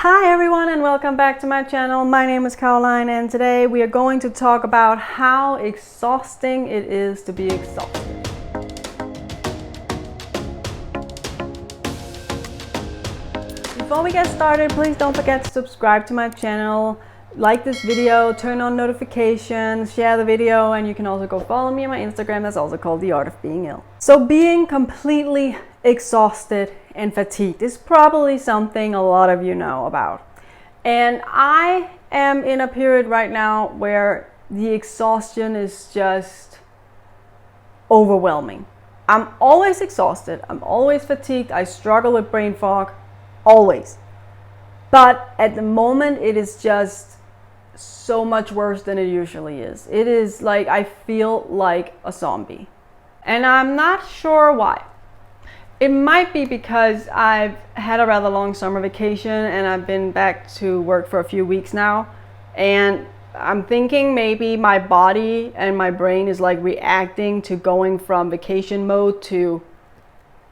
Hi everyone and welcome back to my channel. My name is Caroline and today we are going to talk about how exhausting it is to be exhausted. Before we get started, please don't forget to subscribe to my channel, like this video, turn on notifications, share the video, and you can also go follow me on my Instagram that's also called The Art of Being Ill. So being completely exhausted and fatigued is probably something a lot of you know about. And I am in a period right now where the exhaustion is just overwhelming. I'm always exhausted, I'm always fatigued, I struggle with brain fog, always. But at the moment it is just so much worse than it usually is. It is like I feel like a zombie. And I'm not sure why. It might be because I've had a rather long summer vacation and I've been back to work for a few weeks now. And I'm thinking maybe my body and my brain is like reacting to going from vacation mode to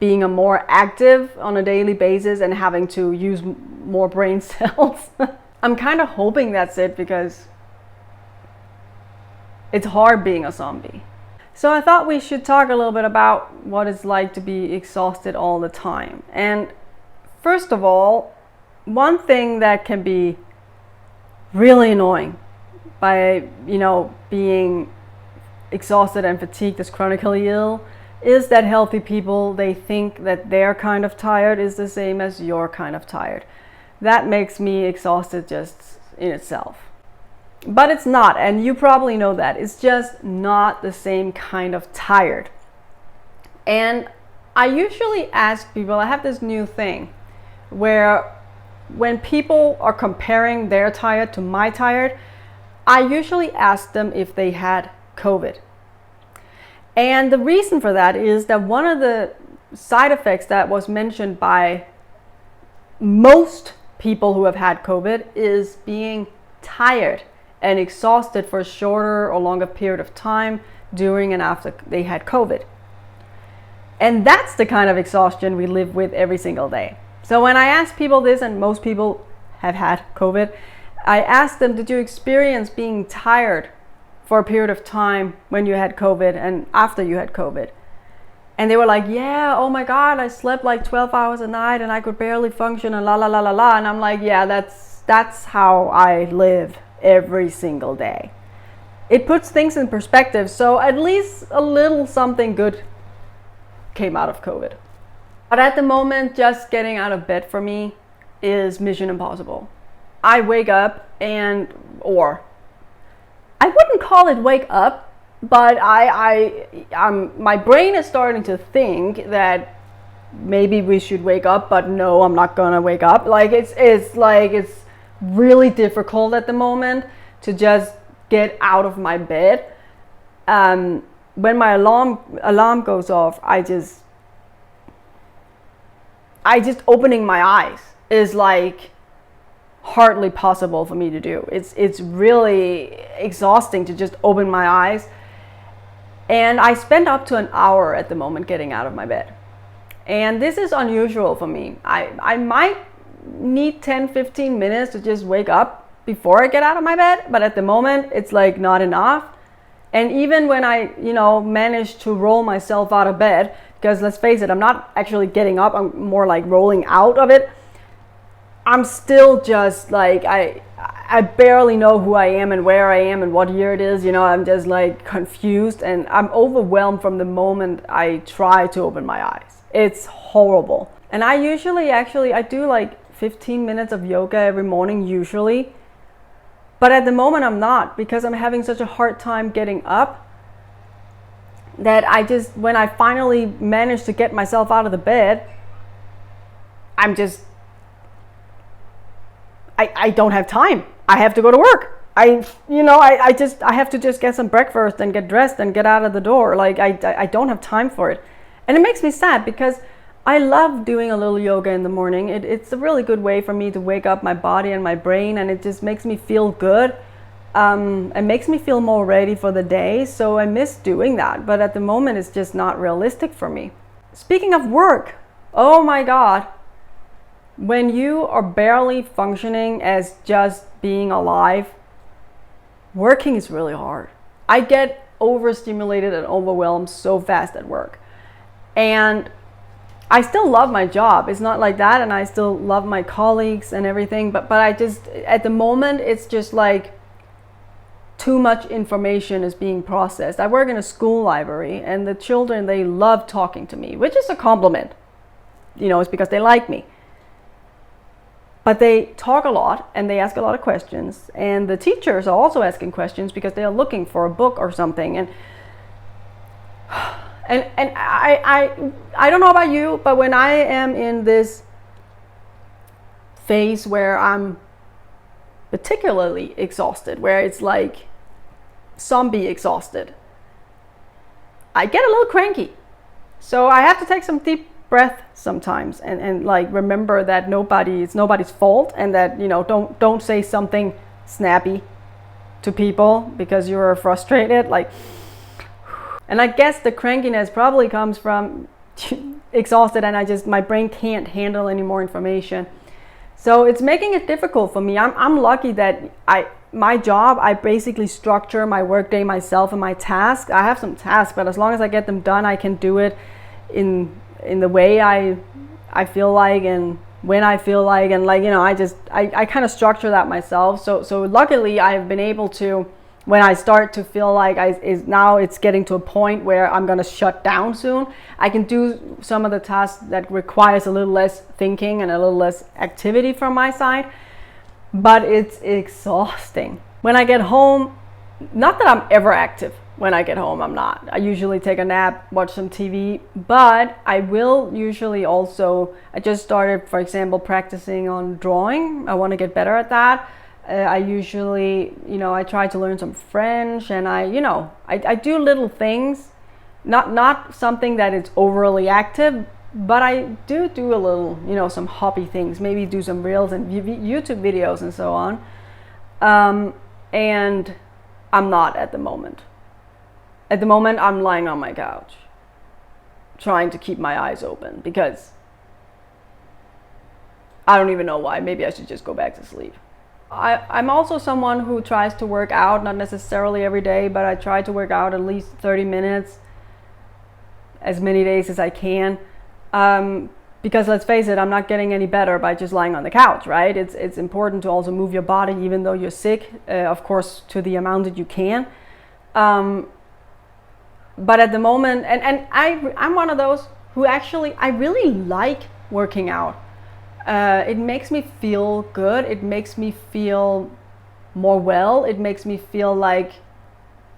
being a more active on a daily basis and having to use more brain cells. I'm kind of hoping that's it because it's hard being a zombie. So I thought we should talk a little bit about what it's like to be exhausted all the time. And first of all, one thing that can be really annoying by, being exhausted and fatigued as chronically ill is that healthy people, they think that their kind of tired is the same as your kind of tired. That makes me exhausted just in itself. But it's not, and you probably know that. It's just not the same kind of tired. And I usually ask people, I have this new thing where when people are comparing their tired to my tired, I usually ask them if they had COVID. And the reason for that is that one of the side effects that was mentioned by most people who have had COVID is being tired and exhausted for a shorter or longer period of time during and after they had COVID. And that's the kind of exhaustion we live with every single day. So when I ask people this, and most people have had COVID, I ask them, did you experience being tired for a period of time when you had COVID and after you had COVID? And they were like, yeah, oh my God, I slept like 12 hours a night and I could barely function and la la la la la. And I'm like, yeah, that's how I live every single day. It puts things in perspective, so at least a little something good came out of COVID. But at the moment, just getting out of bed for me is mission impossible. I wake up or I wouldn't call it wake up, but my brain is starting to think that maybe we should wake up, but no, I'm not gonna wake up. Like it's really difficult at the moment to just get out of my bed. When my alarm goes off, I just opening my eyes is like hardly possible for me to do. It's really exhausting to just open my eyes. And I spend up to an hour at the moment getting out of my bed. And this is unusual for me. I might need 10-15 minutes to just wake up before I get out of my bed, but at the moment it's like not enough. And even when I manage to roll myself out of bed, because let's face it, I'm not actually getting up, I'm more like rolling out of it, I'm still just like I barely know who I am and where I am and what year it is. I'm just like confused and I'm overwhelmed from the moment I try to open my eyes. It's horrible. And I usually I do like 15 minutes of yoga every morning usually. But at the moment I'm not, because I'm having such a hard time getting up that when I finally manage to get myself out of the bed, I don't have time. I have to go to work. I have to just get some breakfast and get dressed and get out of the door. Like I don't have time for it. And it makes me sad because I love doing a little yoga in the morning. It's a really good way for me to wake up my body and my brain, and it just makes me feel good. It makes me feel more ready for the day, so I miss doing that. But at the moment, it's just not realistic for me. Speaking of work, oh my God. when you are barely functioning as just being alive, working is really hard. I get overstimulated and overwhelmed so fast at work. And I still love my job. It's not like that. And I still love my colleagues and everything. But I just, at the moment, it's just like too much information is being processed. I work in a school library, and the children, they love talking to me, which is a compliment. You know, it's because they like me. But they talk a lot and they ask a lot of questions. And the teachers are also asking questions because they are looking for a book or something. And I don't know about you, but when I am in this phase where I'm particularly exhausted, where it's like zombie exhausted, I get a little cranky. So I have to take some deep breath sometimes and like remember that it's nobody's fault, and that, you know, don't say something snappy to people because you're frustrated, like. And I guess the crankiness probably comes from exhausted, and my brain can't handle any more information. So it's making it difficult for me. I'm lucky that my job, I basically structure my workday myself and my tasks. I have some tasks, but as long as I get them done, I can do it in the way I feel like, and when I feel like, and like, you know, I kind of structure that myself. So luckily I've been able to, when I start to feel like now it's getting to a point where I'm going to shut down soon, I can do some of the tasks that requires a little less thinking and a little less activity from my side. But it's exhausting. When I get home, not that I'm ever active. When I get home, I'm not. I usually take a nap, watch some TV, but I will usually also, I just started, for example, practicing on drawing. I want to get better at that. I usually, you know, I try to learn some French, and I do little things, not something that is overly active, but I do a little, you know, some hobby things, maybe do some reels and YouTube videos and so on. And I'm not at the moment. At the moment, I'm lying on my couch, trying to keep my eyes open, because I don't even know why. Maybe I should just go back to sleep. I'm also someone who tries to work out, not necessarily every day, but I try to work out at least 30 minutes as many days as I can. Because let's face it, I'm not getting any better by just lying on the couch, right? It's important to also move your body even though you're sick, of course, to the amount that you can. But at the moment, and I'm one of those who actually, I really like working out. It makes me feel good. It makes me feel more well. It makes me feel like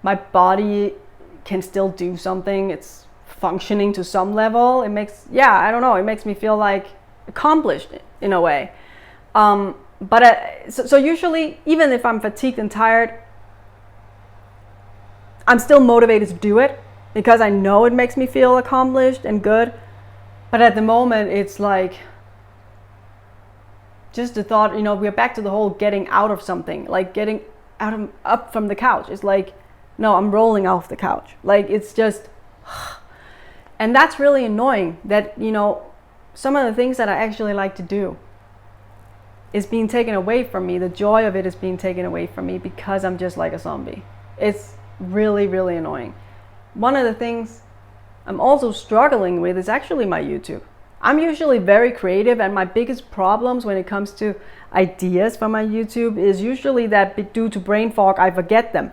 my body can still do something. It's functioning to some level. It makes me feel like accomplished in a way. So usually, even if I'm fatigued and tired, I'm still motivated to do it because I know it makes me feel accomplished and good. But at the moment, it's like just the thought, you know, we're back to the whole getting out of something, like getting up from the couch. It's like, no, I'm rolling off the couch. Like, it's just, and that's really annoying that, you know, some of the things that I actually like to do is being taken away from me. The joy of it is being taken away from me because I'm just like a zombie. It's really, really annoying. One of the things I'm also struggling with is actually my YouTube. I'm usually very creative, and my biggest problems when it comes to ideas for my YouTube is usually that due to brain fog, I forget them.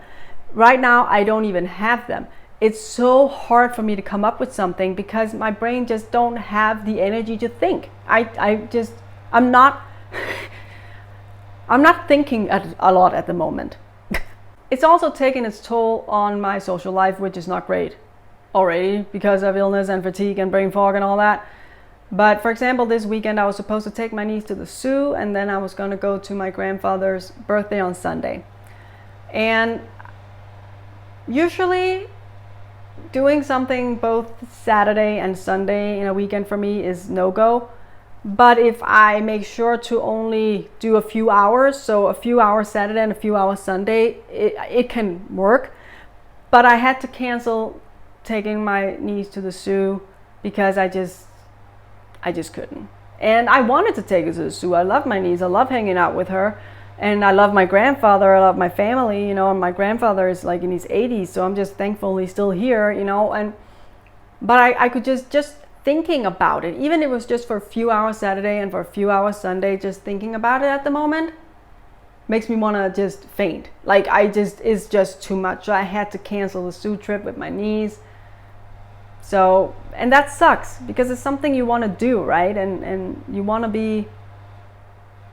Right now, I don't even have them. It's so hard for me to come up with something because my brain just don't have the energy to think. I'm not thinking a lot at the moment. It's also taken its toll on my social life, which is not great already because of illness and fatigue and brain fog and all that. But for example, this weekend I was supposed to take my niece to the zoo, and then I was going to go to my grandfather's birthday on Sunday. And usually doing something both Saturday and Sunday in a weekend for me is no-go. But if I make sure to only do a few hours, so a few hours Saturday and a few hours Sunday, it can work. But I had to cancel taking my niece to the zoo because I just couldn't. And I wanted to take her to the zoo. I love my niece. I love hanging out with her. And I love my grandfather. I love my family, you know, and my grandfather is like in his 80s. So I'm just thankful he's still here, you know. But I could just thinking about it, even if it was just for a few hours Saturday and for a few hours Sunday, just thinking about it at the moment makes me want to just faint. Like it's just too much. So I had to cancel the zoo trip with my niece. So, and that sucks because it's something you want to do, right? And you want to be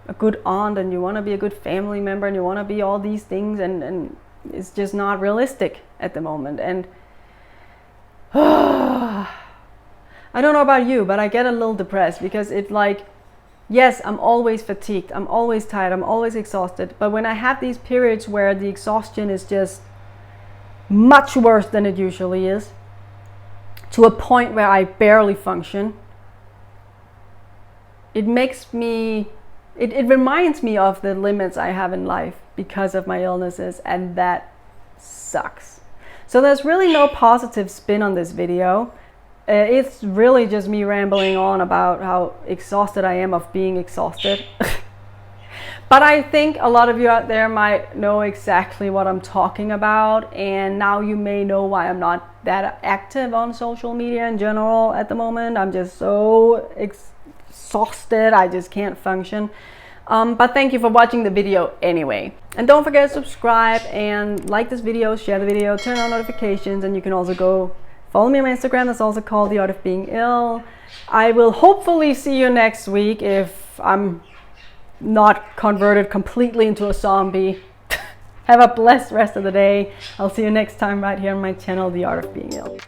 a good aunt, and you want to be a good family member, and you want to be all these things, and it's just not realistic at the moment. And I don't know about you, but I get a little depressed because it's like, yes, I'm always fatigued, I'm always tired, I'm always exhausted. But when I have these periods where the exhaustion is just much worse than it usually is, to a point where I barely function, it makes me, it reminds me of the limits I have in life because of my illnesses, and that sucks. So there's really no positive spin on this video. It's really just me rambling on about how exhausted I am of being exhausted. But I think a lot of you out there might know exactly what I'm talking about, and now you may know why I'm not that active on social media in general at the moment. I'm just so exhausted, I just can't function. But thank you for watching the video anyway. And don't forget to subscribe and like this video, share the video, turn on notifications, and you can also go follow me on my Instagram. That's also called The Art of Being Ill. I will hopefully see you next week if I'm not converted completely into a zombie. Have a blessed rest of the day. I'll see you next time right here on my channel, The Art of Being Ill.